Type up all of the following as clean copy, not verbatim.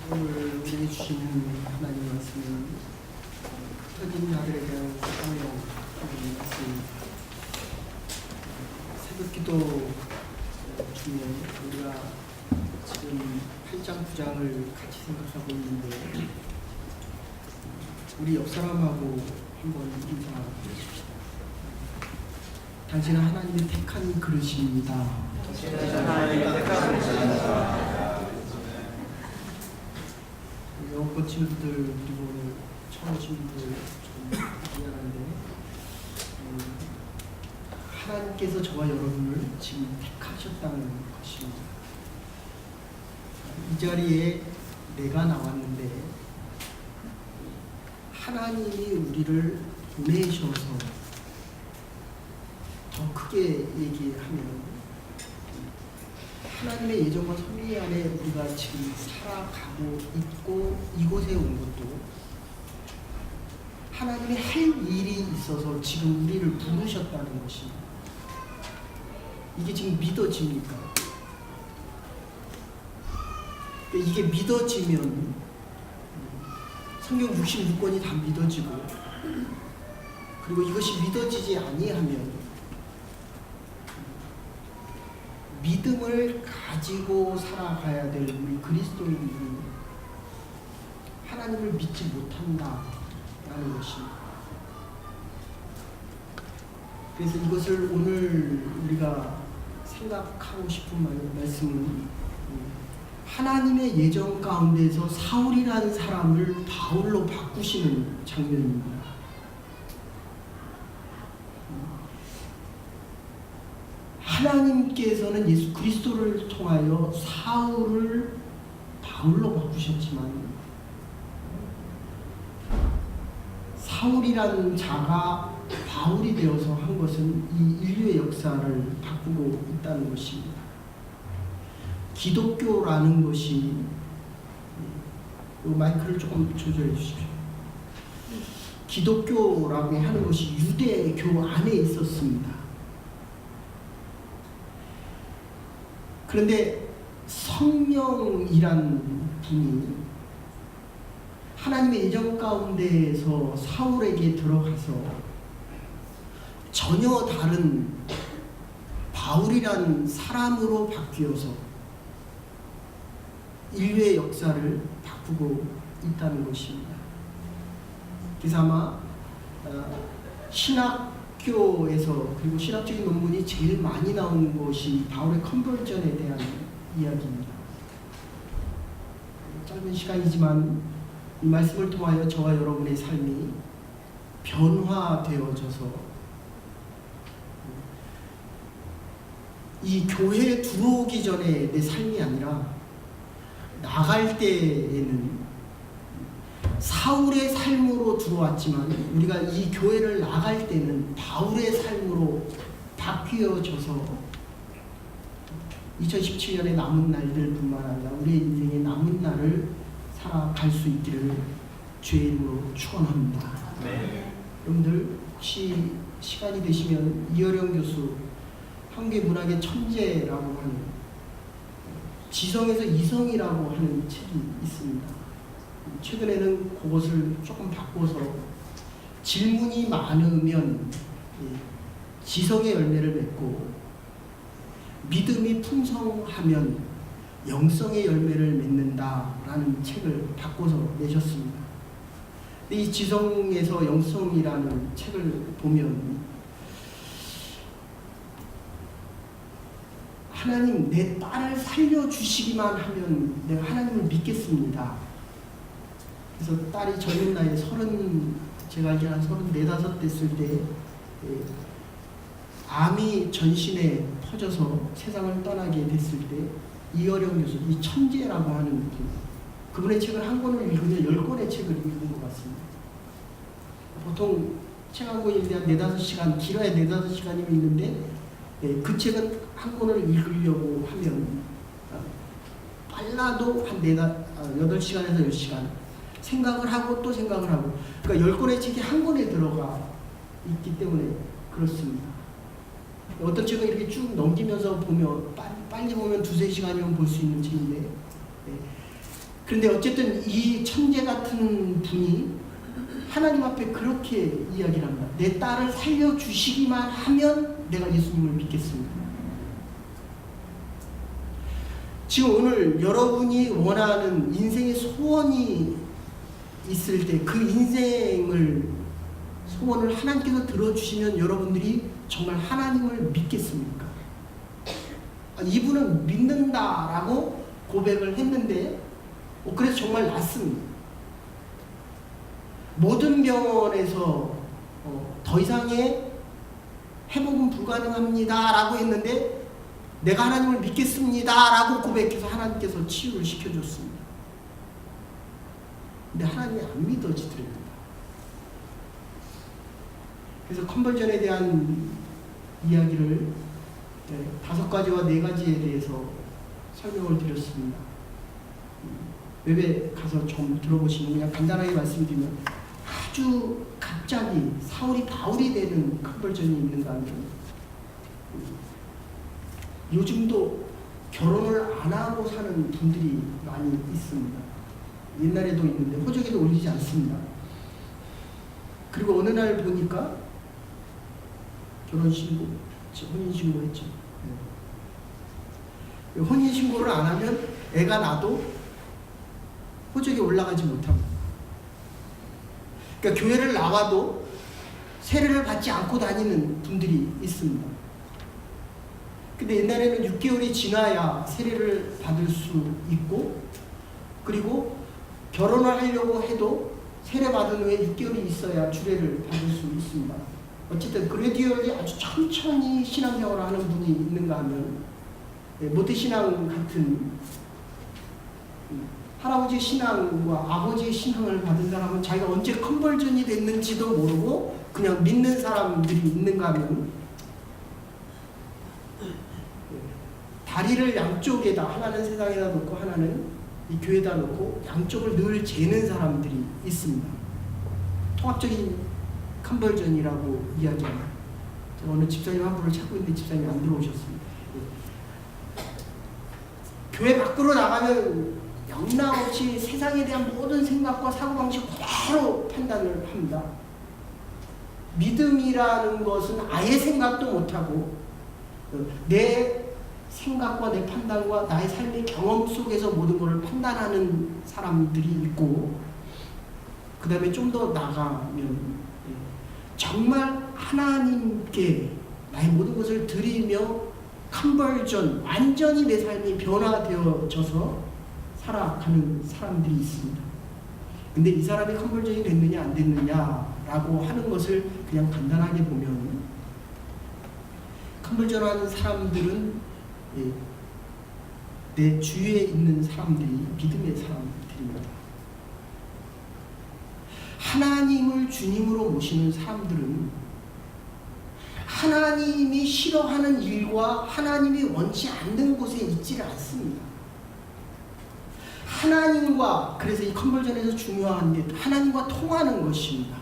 오늘 우리에게 주시는 하나님 말씀은 흩어진 자들에 대한 사랑의 말씀. 새벽기도 중에 우리가 지금 8장 9장을 같이 생각하고 있는데 우리 옆 사람하고 한번 인사하십시다. 당신은 하나님의 택한 그릇입니다. 영어 친구들 그리고 오늘 처음 오신 분들 좀 미안한데 하나님께서 저와 여러분을 지금 택하셨다는 것입니다. 이 자리에 내가 나왔는데 하나님이 우리를 보내셔서 더 크게 얘기하면 하나님의 예정과 섭리 안에 우리가 지금 살아가고 있고 이곳에 온 것도 하나님이 할 일이 있어서 지금 우리를 부르셨다는 것입니다. 이게 지금 믿어집니까? 이게 믿어지면 성경 66권이 다 믿어지고 그리고 이것이 믿어지지 아니하면 믿음을 가지고 살아가야 될 우리 그리스도인들이 하나님을 믿지 못한다라는 것입니다. 그래서 이것을 오늘 우리가 생각하고 싶은 말씀은 하나님의 예정 가운데서 사울이라는 사람을 바울로 바꾸시는 장면입니다. 하나님께서는 예수 그리스도를 통하여 사울을 바울로 바꾸셨지만 사울이라는 자가 바울이 되어서 한 것은 이 인류의 역사를 바꾸고 있다는 것입니다. 기독교라는 것이 마이크를 조금 조절해 주십시오. 기독교라고 하는 것이 유대교 안에 있었습니다. 그런데 성령이란 분이 하나님의 예정 가운데에서 사울에게 들어가서 전혀 다른 바울이란 사람으로 바뀌어서 인류의 역사를 바꾸고 있다는 것입니다. 그래서 아마 신학교에서 그리고 신학적인 논문이 제일 많이 나온 것이 바울의 컨버전에 대한 이야기입니다. 짧은 시간이지만 이 말씀을 통하여 저와 여러분의 삶이 변화되어져서 이 교회에 들어오기 전에 내 삶이 아니라 나갈 때에는 사울의 삶으로 들어왔지만 우리가 이 교회를 나갈 때는 바울의 삶으로 바뀌어져서 2017년의 남은 날들 뿐만 아니라 우리의 인생의 남은 날을 살아갈 수 있기를 주의 이름으로 축원합니다. 네. 여러분들 혹시 시간이 되시면 이어령 교수 한국문학의 천재라고 하는 지성에서 이성이라고 하는 책이 있습니다. 최근에는 그것을 조금 바꿔서 질문이 많으면 지성의 열매를 맺고 믿음이 풍성하면 영성의 열매를 맺는다라는 책을 바꿔서 내셨습니다. 이 지성에서 영성이라는 책을 보면 하나님 내 딸을 살려주시기만 하면 내가 하나님을 믿겠습니다. 그래서 딸이 젊은 나이에 제가 알기로 한 34, 5 됐을 때 암이 전신에 퍼져서 세상을 떠나게 됐을 때 이어령 교수, 이 천재라고 하는 분, 그분의 책을 한 권을 읽으면 10권의 책을 읽은 것 같습니다. 보통 책 한 권이 한 4-5시간, 길어야 4-5시간이면 읽는데 그 책은 한 권을 읽으려고 하면 빨라도 한 8시간에서 10시간 생각을 하고 또 생각을 하고, 그러니까 10권의 책이 한 권에 들어가 있기 때문에 그렇습니다. 어떤 책은 이렇게 쭉 넘기면서 보면 빨리 보면 2-3시간이면 볼 수 있는 책인데 그런데 어쨌든 이 천재 같은 분이 하나님 앞에 그렇게 이야기를 합니다. 내 딸을 살려주시기만 하면 내가 예수님을 믿겠습니다. 지금 오늘 여러분이 원하는 인생의 소원이 있을 때 그 인생을 소원을 하나님께서 들어주시면 여러분들이 정말 하나님을 믿겠습니까? 이분은 믿는다라고 고백을 했는데 그래서 정말 낫습니다. 모든 병원에서 더 이상의 회복은 불가능합니다 라고 했는데 내가 하나님을 믿겠습니다 라고 고백해서 하나님께서 치유를 시켜줬습니다. 근데 하나님이 안 믿어지더랍니다. 그래서 컨버전에 대한 이야기를 5가지와 4가지에 대해서 설명을 드렸습니다. 웹에 가서 좀 들어보시면 그냥 간단하게 말씀드리면 아주 갑자기 사울이 바울이 되는 컨버전이 있는가 하면 요즘도 결혼을 안 하고 사는 분들이 많이 있습니다. 옛날에도 있는데 호적에도 올리지 않습니다. 그리고 어느 날 보니까 결혼신고, 혼인신고 했죠. 혼인신고를 안 하면 애가 나도 호적에 올라가지 못합니다. 그러니까 교회를 나와도 세례를 받지 않고 다니는 분들이 있습니다. 근데 옛날에는 6개월이 지나야 세례를 받을 수 있고, 그리고 결혼을 하려고 해도 세례 받은 후에 6개월이 있어야 주례를 받을 수 있습니다. 어쨌든 그레듀얼리 아주 천천히 신앙생활을 하는 분이 있는가 하면 모태신앙 같은 할아버지의 신앙과 아버지의 신앙을 받은 사람은 자기가 언제 컨버전이 됐는지도 모르고 그냥 믿는 사람들이 있는가 하면 다리를 양쪽에다 하나는 세상에다 놓고 하나는 이 교회에다 놓고 양쪽을 늘 재는 사람들이 있습니다. 통합적인 컨버전이라고 이야기합니다. 제가 오늘 집사님 한 분을 찾고 있는데 집사님이 안 들어오셨습니다. 교회 밖으로 나가면 영락없이 세상에 대한 모든 생각과 사고방식 그대로 판단을 합니다. 믿음이라는 것은 아예 생각도 못하고 내 생각과 내 판단과 나의 삶의 경험 속에서 모든 것을 판단하는 사람들이 있고, 그 다음에 좀 더 나가면 정말 하나님께 나의 모든 것을 드리며 컨버전, 완전히 내 삶이 변화되어져서 살아가는 사람들이 있습니다. 근데 이 사람이 컨버전이 됐느냐 안 됐느냐라고 하는 것을 그냥 간단하게 보면 컨버전하는 사람들은 내 주위에 있는 사람들이 믿음의 사람들입니다. 하나님을 주님으로 모시는 사람들은 하나님이 싫어하는 일과 하나님이 원치 않는 곳에 있지를 않습니다. 하나님과, 그래서 이 컨버전에서 중요한 게 하나님과 통하는 것입니다.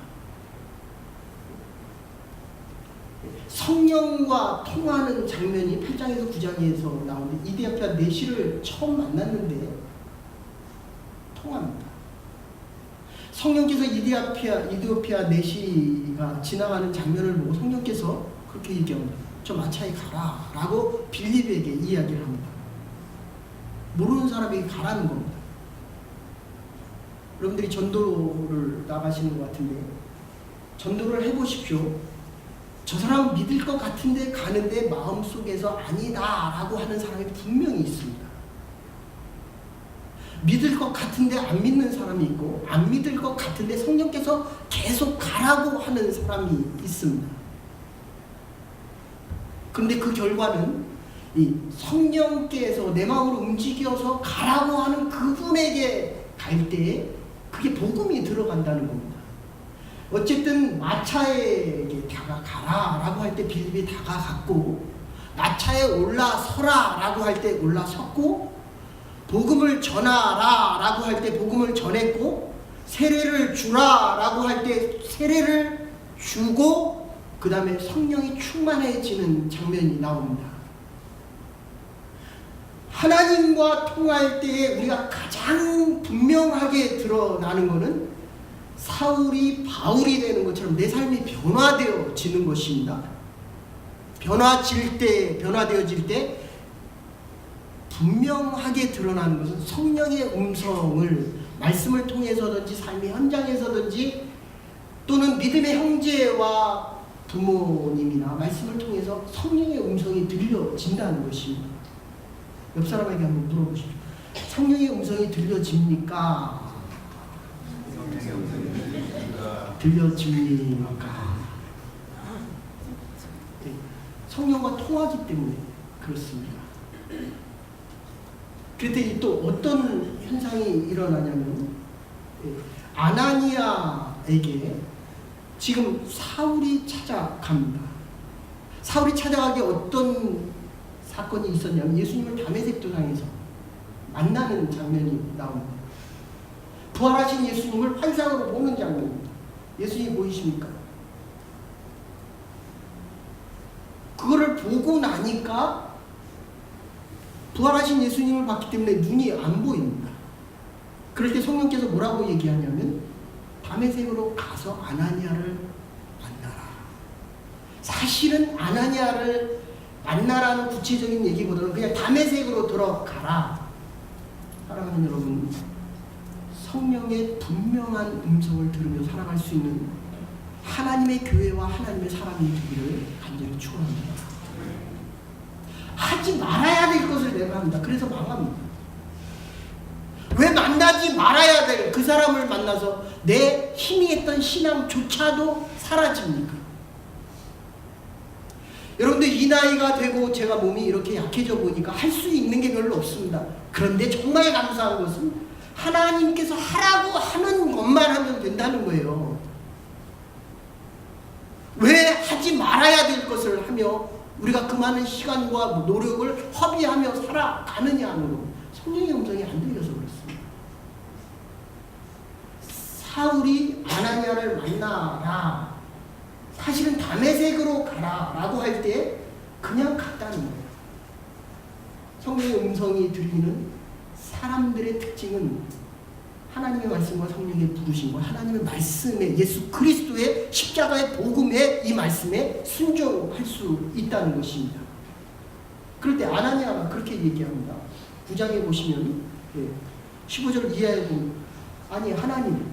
성령과 통하는 장면이 8장에서 9장에서 나오는데 이디오피아 내시를 처음 만났는데 통합니다. 성령께서 이디오피아 내시가 지나가는 장면을 보고 성령께서 그렇게 얘기합니다. 저 마차에 가라 라고 빌립에게 이야기를 합니다. 모르는 사람에게 가라는 겁니다. 여러분들이 전도를 나가시는 것 같은데 전도를 해보십시오. 저 사람은 믿을 것 같은데 가는데 마음속에서 아니다 라고 하는 사람이 분명히 있습니다. 믿을 것 같은데 안 믿는 사람이 있고, 안 믿을 것 같은데 성령께서 계속 가라고 하는 사람이 있습니다. 그런데 그 결과는 이 성령께서 내 마음으로 움직여서 가라고 하는 그분에게 갈 때에 그게 복음이 들어간다는 겁니다. 어쨌든 마차에게 다가가라 라고 할 때 빌립이 다가갔고, 마차에 올라서라 라고 할 때 올라섰고, 복음을 전하라 라고 할 때 복음을 전했고, 세례를 주라 라고 할 때 세례를 주고, 그 다음에 성령이 충만해지는 장면이 나옵니다. 하나님과 통할 때에 우리가 가장 분명하게 드러나는 것은 사울이 바울이 되는 것처럼 내 삶이 변화되어지는 것입니다. 변화되어질 때 분명하게 드러나는 것은 성령의 음성을 말씀을 통해서든지 삶의 현장에서든지 또는 믿음의 형제와 부모님이나 말씀을 통해서 성령의 음성이 들려진다는 것입니다. 옆 사람에게 한번 물어보십시오. 성령의 음성이 들려집니까? 들려집니까? 성령과 통하기 때문에 그렇습니다. 그런데 또 어떤 현상이 일어나냐면 아나니아에게 지금 사울이 찾아갑니다. 사울이 찾아가기 어떤 사건이 있었냐면 예수님을 다메섹 도상에서 만나는 장면이 나옵니다. 부활하신 예수님을 환상으로 보는 장면입니다. 예수님이 보이십니까? 그거를 보고 나니까 부활하신 예수님을 봤기 때문에 눈이 안 보입니다. 그럴 때 성령께서 뭐라고 얘기하냐면 다메섹으로 가서 아나니아를 만나라. 사실은 아나니아를 만나라는 구체적인 얘기보다는 그냥 다메섹으로 들어가라. 사랑하는 여러분, 성령의 분명한 음성을 들으며 살아갈 수 있는 하나님의 교회와 하나님의 사람이 되기를 간절히 축원합니다. 하지 말아야 될 것을 내가 합니다. 그래서 망합니다. 왜 만나지 말아야 될 그 사람을 만나서 내 희미했던 신앙조차도 사라집니까? 여러분들 이 나이가 되고 제가 몸이 이렇게 약해져 보니까 할 수 있는 게 별로 없습니다. 그런데 정말 감사한 것은 하나님께서 하라고 하는 것만 하면 된다는 거예요. 왜 하지 말아야 될 것을 하며 우리가 그 많은 시간과 노력을 허비하며 살아가느냐로 성령의 음성이 안 들려서 그렇습니다. 사울이 아나니아를 만나라, 사실은 다메섹으로 가라 라고 할 때 그냥 갔다는 거예요. 성령의 음성이 들리는 사람들의 특징은 하나님의 말씀과 성령의 부르심과 하나님의 말씀에 예수 그리스도의 십자가의 복음의 이 말씀에 순종할 수 있다는 것입니다. 그럴 때 아나니아가 그렇게 얘기합니다. 9장에 보시면 15절을 이해해 보면 아니 하나님,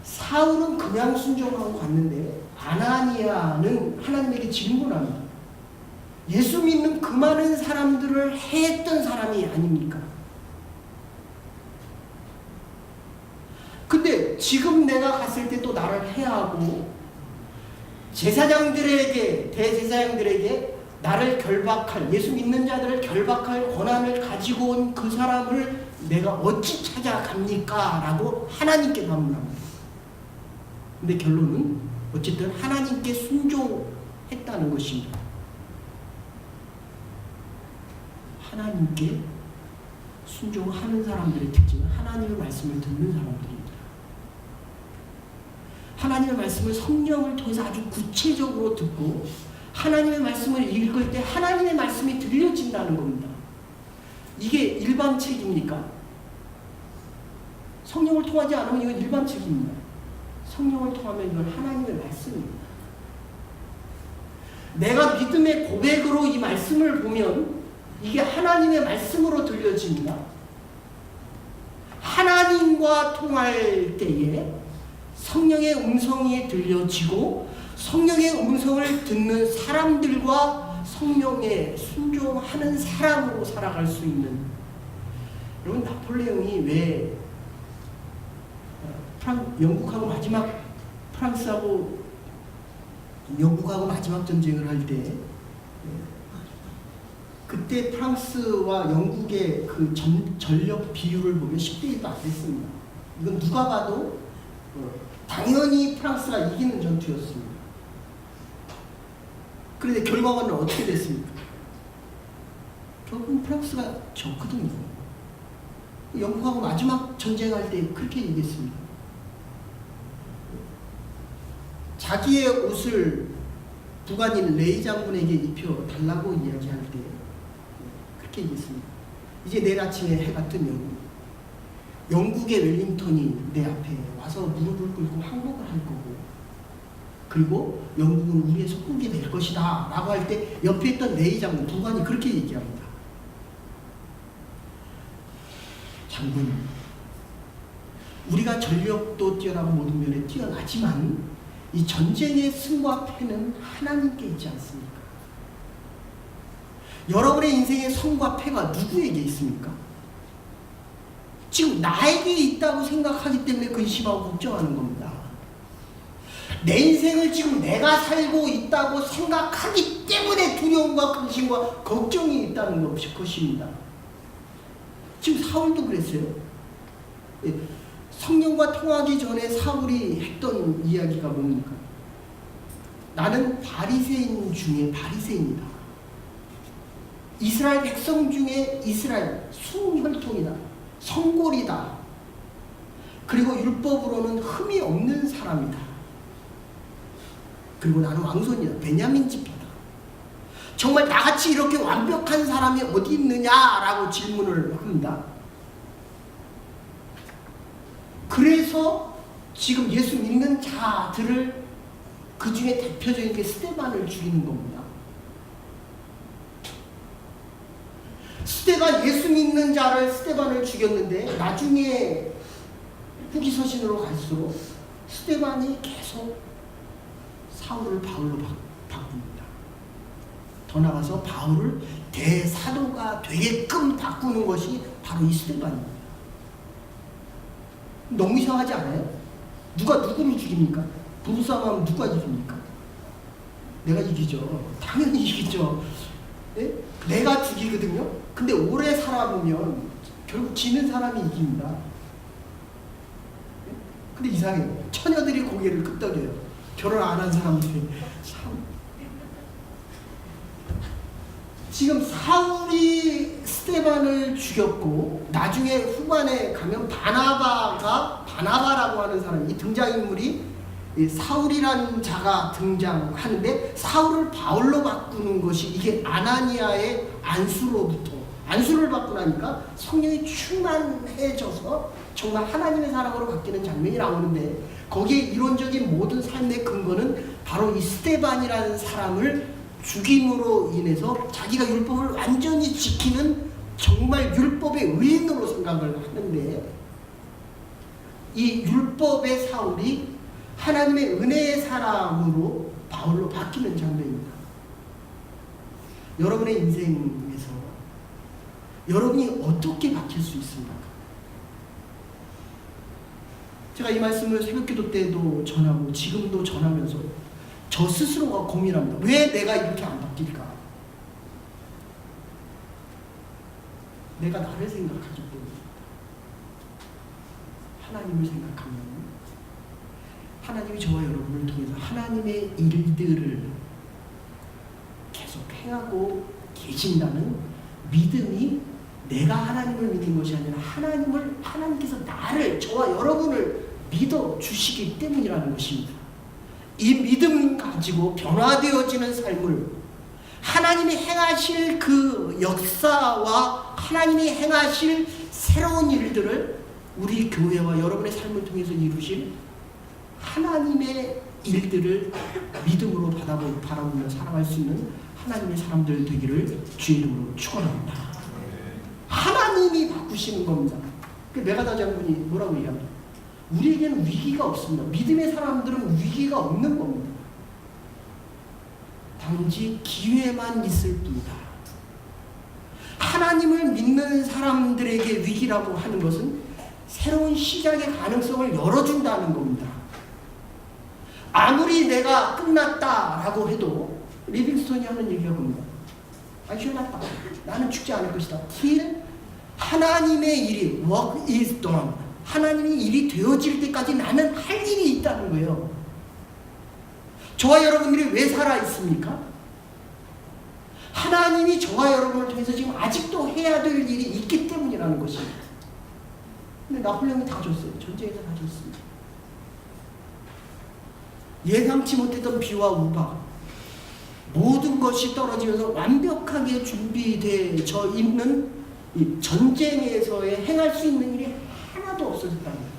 사울은 그냥 순종하고 갔는데 아나니아는 하나님에게 질문합니다. 예수 믿는 그 많은 사람들을 해했던 사람이 아닙니까? 근데 지금 내가 갔을 때 또 나를 해하고 제사장들에게, 대제사장들에게 나를 결박할, 예수 믿는 자들을 결박할 권한을 가지고 온 그 사람을 내가 어찌 찾아갑니까? 라고 하나님께 반문합니다. 근데 결론은 어쨌든 하나님께 순종했다는 것입니다. 하나님께 순종하는 사람들의 특징은 하나님의 말씀을 듣는 사람들입니다. 하나님의 말씀을 성령을 통해서 아주 구체적으로 듣고 하나님의 말씀을 읽을 때 하나님의 말씀이 들려진다는 겁니다. 이게 일반책입니까? 성령을 통하지 않으면 이건 일반책입니다. 성령을 통하면 이건 하나님의 말씀입니다. 내가 믿음의 고백으로 이 말씀을 보면 이게 하나님의 말씀으로 들려집니다. 하나님과 통할 때에 성령의 음성이 들려지고 성령의 음성을 듣는 사람들과 성령에 순종하는 사람으로 살아갈 수 있는. 여러분, 나폴레옹이 왜 영국하고 마지막 전쟁을 할 때 그때 프랑스와 영국의 그 전력 비율을 보면 10대 1도 안 됐습니다. 이건 누가 봐도 당연히 프랑스가 이기는 전투였습니다. 그런데 결과는 어떻게 됐습니까? 결국은 프랑스가 졌거든요. 영국하고 마지막 전쟁할 때 그렇게 얘기했습니다. 자기의 옷을 부관인 레이 장군에게 입혀달라고 이야기할 때 그렇게 얘기했습니다. 이제 내일 아침에 해가 뜨면 영국의 웰링턴이 내 앞에 와서 무릎을 꿇고 항복을 할 거고, 그리고 영국은 우리의 속국이 될 것이다 라고 할 때 옆에 있던 레이 장군, 부관이 그렇게 얘기합니다. 장군, 우리가 전력도 뛰어나고 모든 면에 뛰어나지만 이 전쟁의 승과 패는 하나님께 있지 않습니까? 여러분의 인생의 성과 패가 누구에게 있습니까? 지금 나에게 있다고 생각하기 때문에 근심하고 걱정하는 겁니다. 내 인생을 지금 내가 살고 있다고 생각하기 때문에 두려움과 근심과 걱정이 있다는 것입니다. 지금 사울도 그랬어요. 성령과 통하기 전에 사울이 했던 이야기가 뭡니까? 나는 바리새인 중에 바리새인이다. 이스라엘 백성 중에 이스라엘 순혈통이다. 성골이다. 그리고 율법으로는 흠이 없는 사람이다. 그리고 나는 왕손이다. 베냐민 지파다. 정말 나같이 이렇게 완벽한 사람이 어디 있느냐라고 질문을 합니다. 그래서 지금 예수 믿는 자들을 그 중에 대표적인 게 스데반을 죽이는 겁니다. 스데반, 예수 믿는 자를 스데반을 죽였는데 나중에 후기서신으로 갈수록 스데반이 계속 사울을 바울로 바꿉니다. 더 나아가서 바울을 대사도가 되게끔 바꾸는 것이 바로 이 스데반입니다. 너무 이상하지 않아요? 누가 누구를 죽입니까? 부부싸움하면 누가 이깁니까? 내가 이기죠. 당연히 이기죠. 네? 내가 죽이거든요. 근데 오래 살아보면 결국 지는 사람이 이깁니다. 네? 근데 이상해요. 처녀들이 고개를 끄덕여요. 결혼 안 한 사람들이. 참. 지금 사울이 스데반을 죽였고 나중에 후반에 가면 바나바라고 하는 사람이, 이 등장인물이 사울이라는 자가 등장하는데 사울을 바울로 바꾸는 것이 이게 아나니아의 안수를 받고 나니까 성령이 충만해져서 정말 하나님의 사랑으로 바뀌는 장면이 나오는데 거기에 이론적인 모든 삶의 근거는 바로 이 스데반이라는 사람을 죽임으로 인해서 자기가 율법을 완전히 지키는 정말 율법의 의인으로 생각을 하는데 이 율법의 사울이 하나님의 은혜의 사람으로 바울로 바뀌는 장면입니다. 여러분의 인생에서 여러분이 어떻게 바뀔 수 있습니까? 제가 이 말씀을 새벽기도 때도 전하고 지금도 전하면서 저 스스로가 고민합니다. 왜 내가 이렇게 안 바뀔까? 내가 나를 생각하기 때문입니다. 하나님을 생각하면 하나님이 저와 여러분을 통해서 하나님의 일들을 계속 행하고 계신다는 믿음이 내가 하나님을 믿는 것이 아니라 하나님께서 나를, 저와 여러분을 믿어주시기 때문이라는 것입니다. 이 믿음 가지고 변화되어지는 삶을 하나님이 행하실 그 역사와 하나님이 행하실 새로운 일들을 우리 교회와 여러분의 삶을 통해서 이루실 하나님의 일들을 믿음으로 바라보며 살아갈 수 있는 하나님의 사람들 되기를 주의 이름으로 축원합니다. 하나님이 바꾸시는 겁니다. 메가다 장군이 뭐라고 얘기합니까? 우리에게는 위기가 없습니다. 믿음의 사람들은 위기가 없는 겁니다. 단지 기회만 있을 뿐이다. 하나님을 믿는 사람들에게 위기라고 하는 것은 새로운 시작의 가능성을 열어준다는 겁니다. 아무리 내가 끝났다라고 해도 리빙스톤이 하는 얘기가 뭡니까? I shall not die. 나는 죽지 않을 것이다. Till 하나님의 일이 work is done. 하나님의 일이 되어질 때까지 나는 할 일이 있다는 거예요. 저와 여러분들이 왜 살아있습니까? 하나님이 저와 여러분을 통해서 지금 아직도 해야 될 일이 있기 때문이라는 것입니다. 근데 나폴레옹이 다 줬어요. 전쟁에서 다 줬습니다. 예상치 못했던 비와 우박, 모든 것이 떨어지면서 완벽하게 준비되어 있는 이 전쟁에서의 행할 수 있는 일이 하나도 없어졌다는 거예요.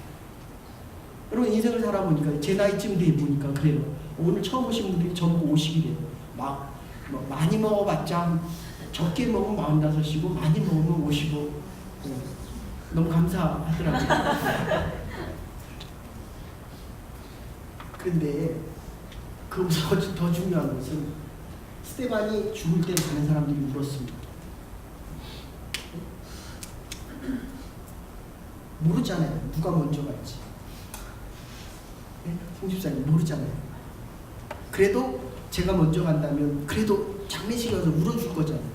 여러분 인생을 살아보니까 제 나이쯤 돼 보니까 그래요. 오늘 처음 오신 분들이 전부 50이래요. 막 많이 먹어봤자 적게 먹으면 45이고 많이 먹으면 55. 너무 감사하더라고요. 그런데 그보다 더 중요한 것은 스데반이 죽을 때 많은 사람들이 울었습니다. 모르잖아요. 누가 먼저 갈지. 홍 집사님 모르잖아요. 그래도 제가 먼저 간다면 그래도 장례식에 와서 울어줄 거잖아요.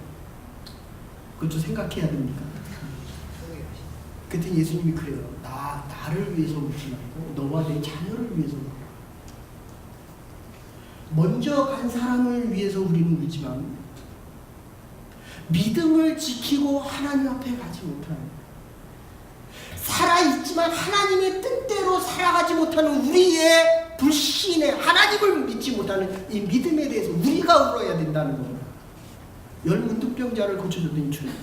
그것도 생각해야 됩니까? 그때 예수님이 그래요. 나를 위해서 울지 말고 너와 내 자녀를 위해서 울어. 먼저 간 사람을 위해서 우리는 울지만 믿음을 지키고 하나님 앞에 가지 못하는, 살아있지만 하나님의 뜻대로 살아가지 못하는 우리의 불신에 하나님을 믿지 못하는 이 믿음에 대해서 우리가 울어야 된다는 겁니다. 열문득병자를 고쳐줬더니 주님.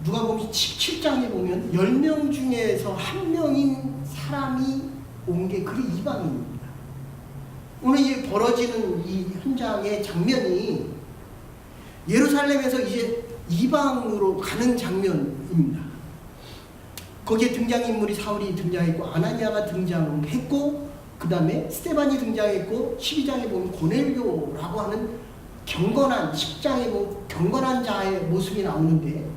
누가복음 17장에 보면 10명 중에서 1명인 사람이 온 게 그 이방인입니다. 오늘 이 벌어지는 이 현장의 장면이 예루살렘에서 이제 이방으로 가는 장면입니다. 거기에 등장인물이 사울이 등장했고 아나니아가 등장했고 그 다음에 스데반이 등장했고 12장에 보면 고넬료라고 하는 경건한 10장에 보면 경건한 자의 모습이 나오는데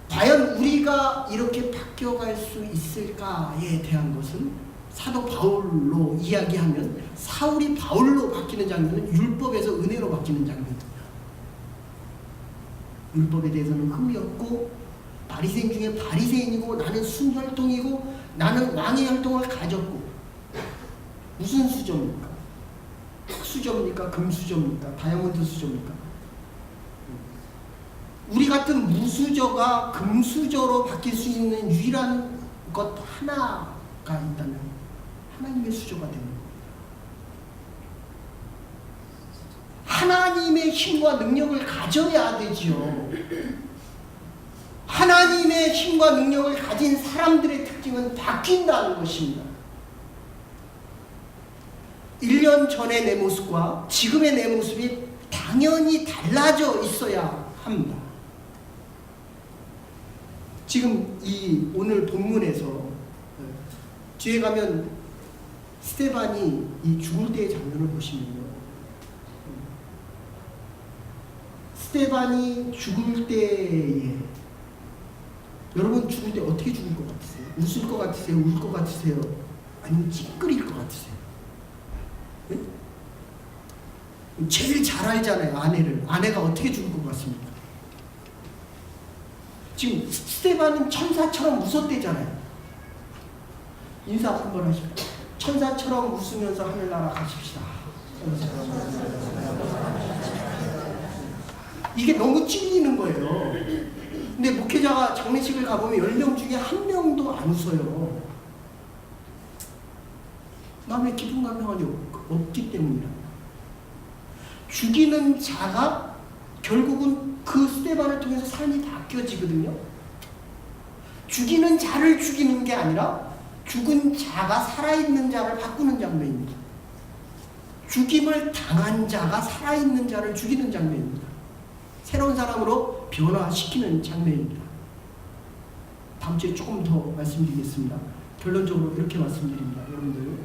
과연 우리가 이렇게 바뀌어갈 수 있을까에 대한 것은 사도 바울로 이야기하면 사울이 바울로 바뀌는 장면은 율법에서 은혜로 바뀌는 장면입니다. 율법에 대해서는 흠이 없고 바리새인 중에 바리새인이고 나는 순혈통이고 나는 왕의 혈통을 가졌고 무슨 수저입니까? 흑수저입니까? 금수저입니까? 다이아몬드 수저입니까? 우리 같은 무수저가 금수저로 바뀔 수 있는 유일한 것 하나가 있다면 하나님의 수저가 되는 거예요. 하나님의 힘과 능력을 가져야 되지요. 하나님의 힘과 능력을 가진 사람들의 특징은 바뀐다는 것입니다. 1년 전의 내 모습과 지금의 내 모습이 당연히 달라져 있어야 합니다. 지금 이 오늘 본문에서 뒤에 가면 스데반이 이 죽을 때의 장면을 보시면요. 스데반이 죽을 때에 여러분 죽을 때 어떻게 죽을 것 같으세요? 웃을 것 같으세요? 울 것 같으세요? 아니면 찡그릴 것 같으세요? 네? 제일 잘 알잖아요. 아내가 어떻게 죽을 것 같습니까? 지금 스데반은 천사처럼 웃었대잖아요. 인사 한번 하십시오. 천사처럼 웃으면서 하늘나라 가십시다. 이게 너무 찔리는 거예요. 근데 목회자가 장례식을 가보면 10명 중에 1명도 안 웃어요. 마음에 기쁜 감정이 없기 때문이라. 죽이는 자가 결국은 그 스데반을 통해서 삶이 바뀌어지거든요. 죽이는 자를 죽이는 게 아니라 죽은 자가 살아있는 자를 바꾸는 장면입니다. 죽임을 당한 자가 살아있는 자를 죽이는 장면입니다. 새로운 사람으로 변화시키는 장면입니다. 다음 주에 조금 더 말씀드리겠습니다. 결론적으로 이렇게 말씀드립니다. 여러분들,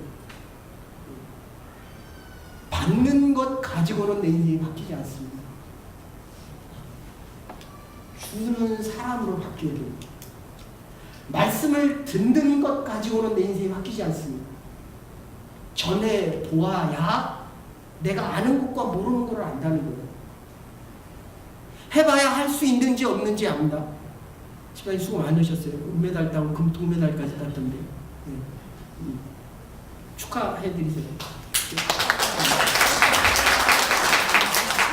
받는 것 가지고는 내 인생이 바뀌지 않습니다. 주는 사람으로 바뀌어야 됩니다. 말씀을 듣는 것 가지고는 내 인생이 바뀌지 않습니다. 전에 보아야 내가 아는 것과 모르는 것을 안다는 거예요. 해봐야 할 수 있는지 없는지 압니다. 집사님 수고 많으셨어요. 은메달 따고 동메달까지 땄던데. 네. 축하해드리세요.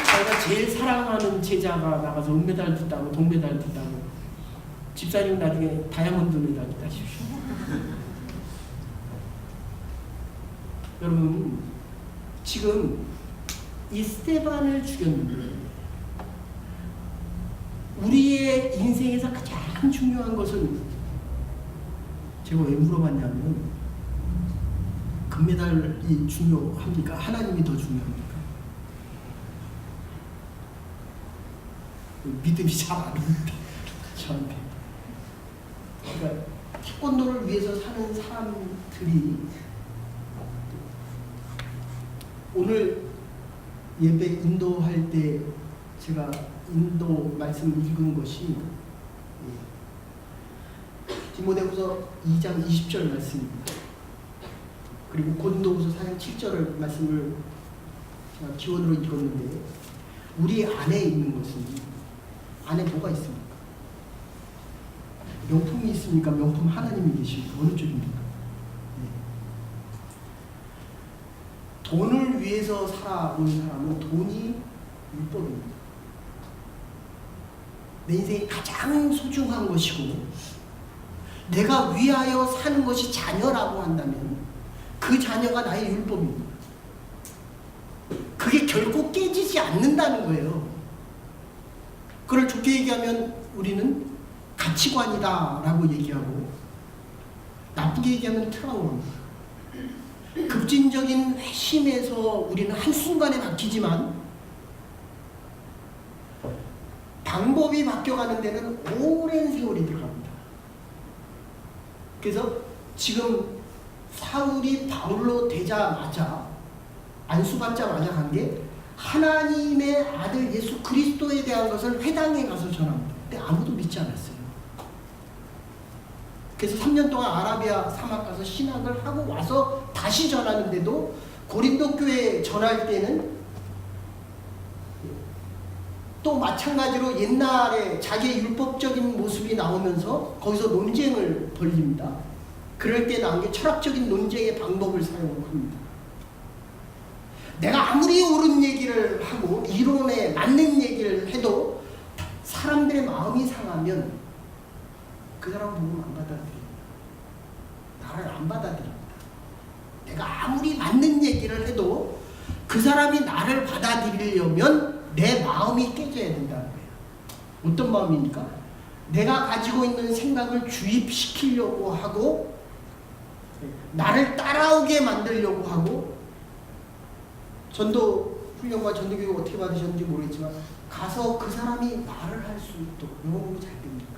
제가 제일 사랑하는 제자가 나가서 은메달도 따고 동메달도 따고, 집사님 나중에 다이아몬드 메달 따십시오. 여러분, 지금 이 스데반을 죽였는데 우리의 인생에서 가장 중요한 것은 제가 왜 물어봤냐면 금메달이 중요합니까? 하나님이 더 중요합니까? 믿음이 잘 안 옵니다. 저한테. 그러니까 태권도를 위해서 사는 사람들이 오늘 예배 인도할 때 제가 인도 말씀을 읽은 것이 디모데후서 2장 20절 말씀입니다. 그리고 고린도후서 4장 7절 말씀을 제가 기원으로 읽었는데 우리 안에 있는 것은 안에 뭐가 있습니까? 명품이 있습니까? 명품 하나님이 계십니까? 어느 쪽입니까? 네. 돈을 위해서 살아온 사람은 돈이 율법입니다. 내 인생이 가장 소중한 것이고 내가 위하여 사는 것이 자녀라고 한다면 그 자녀가 나의 율법입니다. 그게 결코 깨지지 않는다는 거예요. 그걸 좋게 얘기하면 우리는 가치관이다 라고 얘기하고 나쁘게 얘기하면 트라우마입니다. 급진적인 회심에서 우리는 한순간에 바뀌지만 방법이 바뀌어가는 데는 오랜 세월이 들어갑니다. 그래서 지금 사울이 바울로 되자마자 안수받자마자 간 게 하나님의 아들 예수 그리스도에 대한 것을 회당에 가서 전합니다. 근데 아무도 믿지 않았어요. 그래서 3년 동안 아라비아 사막 가서 신학을 하고 와서 다시 전하는데도 고린도 교회에 전할 때는 또 마찬가지로 옛날에 자기의 율법적인 모습이 나오면서 거기서 논쟁을 벌립니다. 그럴 때 나온 게 철학적인 논쟁의 방법을 사용합니다. 내가 아무리 옳은 얘기를 하고 이론에 맞는 얘기를 해도 사람들의 마음이 상하면 그 사람 보면 안 받아들입니다. 나를 안 받아들입니다. 내가 아무리 맞는 얘기를 해도 그 사람이 나를 받아들이려면 내 마음이 깨져야 된다는 거예요. 어떤 마음입니까? 내가 가지고 있는 생각을 주입시키려고 하고 나를 따라오게 만들려고 하고 전도 훈련과 전도 교육 어떻게 받으셨는지 모르겠지만 가서 그 사람이 말을 할 수 있도록 영어 공부 잘 됩니까?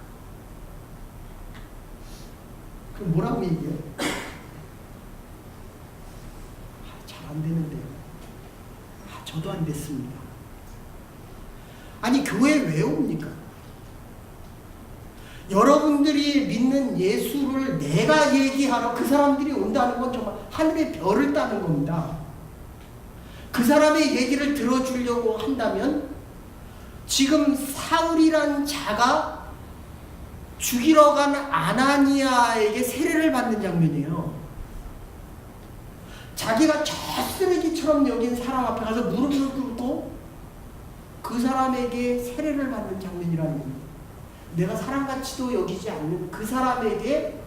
그럼 뭐라고 얘기해요? 잘 안 되는데요. 저도 안 됐습니다. 아니 교회 왜 옵니까? 여러분들이 믿는 예수를 내가 얘기하러 그 사람들이 온다는 건 정말 하늘의 별을 따는 겁니다. 그 사람의 얘기를 들어주려고 한다면 지금 사울이란 자가 죽이러 간 아나니아에게 세례를 받는 장면이에요. 자기가 저 쓰레기처럼 여긴 사람 앞에 가서 무릎을 꿇고 그 사람에게 세례를 받는 장면이라는 겁니다. 내가 사람같이도 여기지 않는 그 사람에게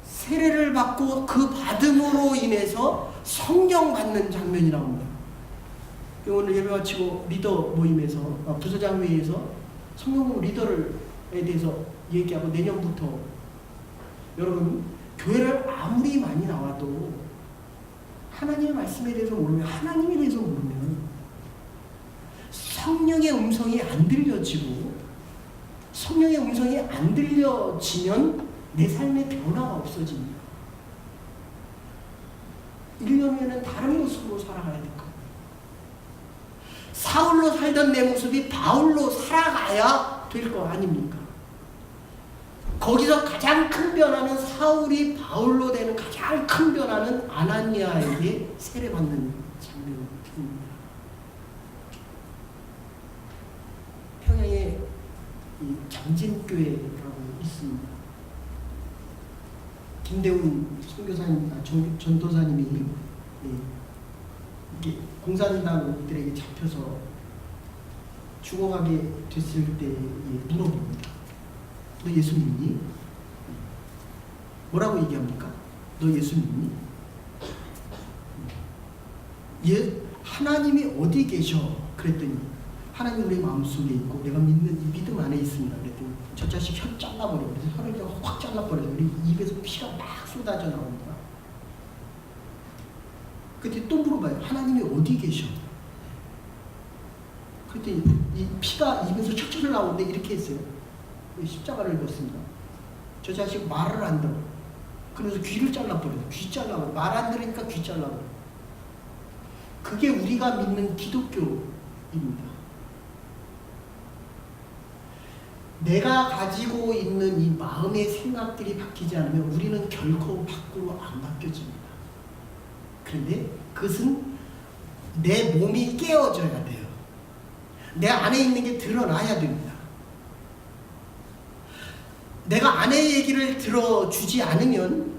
세례를 받고 그 받음으로 인해서 성령 받는 장면이라고 합니다. 오늘 예배 마치고 리더 모임에서 부서장 회의에서 성령 리더에 대해서 얘기하고 내년부터 여러분 교회를 아무리 많이 나와도 하나님의 말씀에 대해서 모르면 하나님에 대해서 모르면 성령의 음성이 안 들려지고 성령의 음성이 안 들려지면 내 삶의 변화가 없어집니다. 이러려면 다른 모습으로 살아가야 될 겁니다. 사울로 살던 내 모습이 바울로 살아가야 될 거 아닙니까? 거기서 가장 큰 변화는 사울이 바울로 되는 가장 큰 변화는 아나니아에게 세례받는 장면입니다. 평양에 이 장진교회라고 있습니다. 김대훈 선교사님, 전도사님이 이렇게 공산당들에게 잡혀서 죽어가게 됐을 때 물어봅니다. 너 예수 믿니? 뭐라고 얘기합니까? 너 예수 믿니? 하나님이 어디 계셔? 그랬더니 하나님 우리 마음속에 있고 내가 믿는 이 믿음 안에 있습니다. 그랬더니 저 자식 혀 잘라버려. 그래서 혀를 확 잘라. 잘라버려요. 우리 입에서 피가 막 쏟아져 나옵니다. 그때 또 물어봐요. 하나님이 어디 계셔? 그때 이 피가 입에서 철철 나오는데 이렇게 했어요. 십자가를 뒀습니다. 저 자식 말을 안 들어. 그래서 귀를 잘라버려요. 귀 잘라버려. 말 안 들으니까 귀 잘라버려. 그게 우리가 믿는 기독교입니다. 내가 가지고 있는 이 마음의 생각들이 바뀌지 않으면 우리는 결코 밖으로 안 바뀌어집니다. 그런데 그것은 내 몸이 깨어져야 돼요. 내 안에 있는 게 드러나야 됩니다. 내가 아내의 얘기를 들어주지 않으면,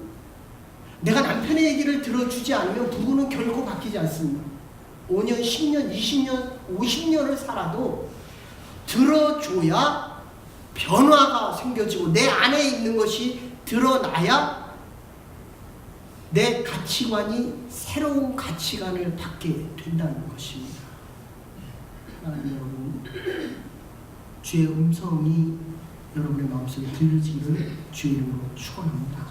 내가 남편의 얘기를 들어주지 않으면 부부는 결코 바뀌지 않습니다. 5년, 10년, 20년, 50년을 살아도 들어줘야 변화가 생겨지고 내 안에 있는 것이 드러나야 내 가치관이 새로운 가치관을 받게 된다는 것입니다. 하나님 여러분, 주의 음성이 여러분의 마음속에 들리지를 주의 이름으로 축원합니다.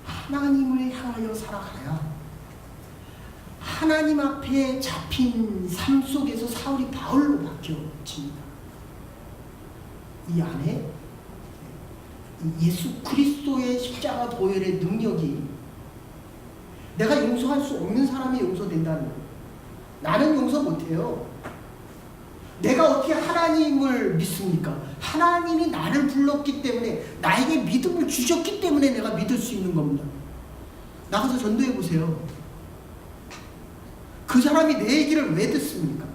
하나님을 향하여 살아가야 하나님 앞에 잡힌 삶 속에서 사울이 바울로 바뀌어집니다. 이 안에 예수 그리스도의 십자가 보혈의 능력이 내가 용서할 수 없는 사람이 용서된다는 거예요. 나는 용서 못해요. 내가 어떻게 하나님을 믿습니까? 하나님이 나를 불렀기 때문에, 나에게 믿음을 주셨기 때문에 내가 믿을 수 있는 겁니다. 나가서 전도해 보세요. 그 사람이 내 얘기를 왜 듣습니까?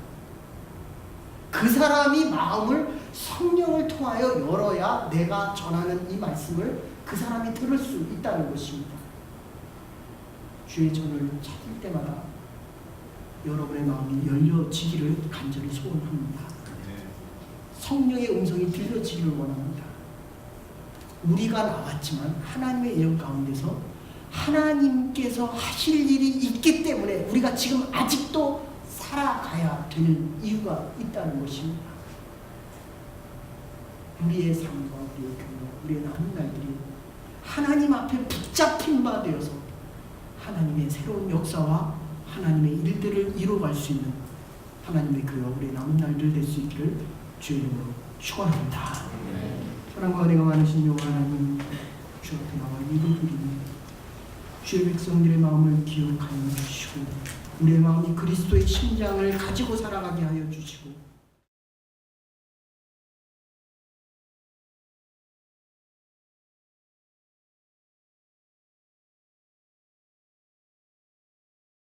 그 사람이 마음을 성령을 통하여 열어야 내가 전하는 이 말씀을 그 사람이 들을 수 있다는 것입니다. 주의 전을 찾을 때마다 여러분의 마음이 열려지기를 간절히 소원합니다. 성령의 음성이 들려지기를 원합니다. 우리가 나왔지만 하나님의 예언 가운데서 하나님께서 하실 일이 있기 때문에 우리가 지금 아직도 살아가야 되는 이유가 있다는 것입니다. 우리의 삶과 우리의 교회, 우리의 남은 날들이 하나님 앞에 붙잡힌 바 되어서 하나님의 새로운 역사와 하나님의 일들을 이루어갈 수 있는 하나님의 교회와 우리의 남은 날들 될 수 있기를 주의 이름으로 축원합니다. 사랑과 은혜가 많으신 여호와 하나님, 주 앞에 나와 예배드리니 주의 백성들의 마음을 기억하여 주시고 우리의 마음이 그리스도의 심장을 가지고 살아가게 하여 주시고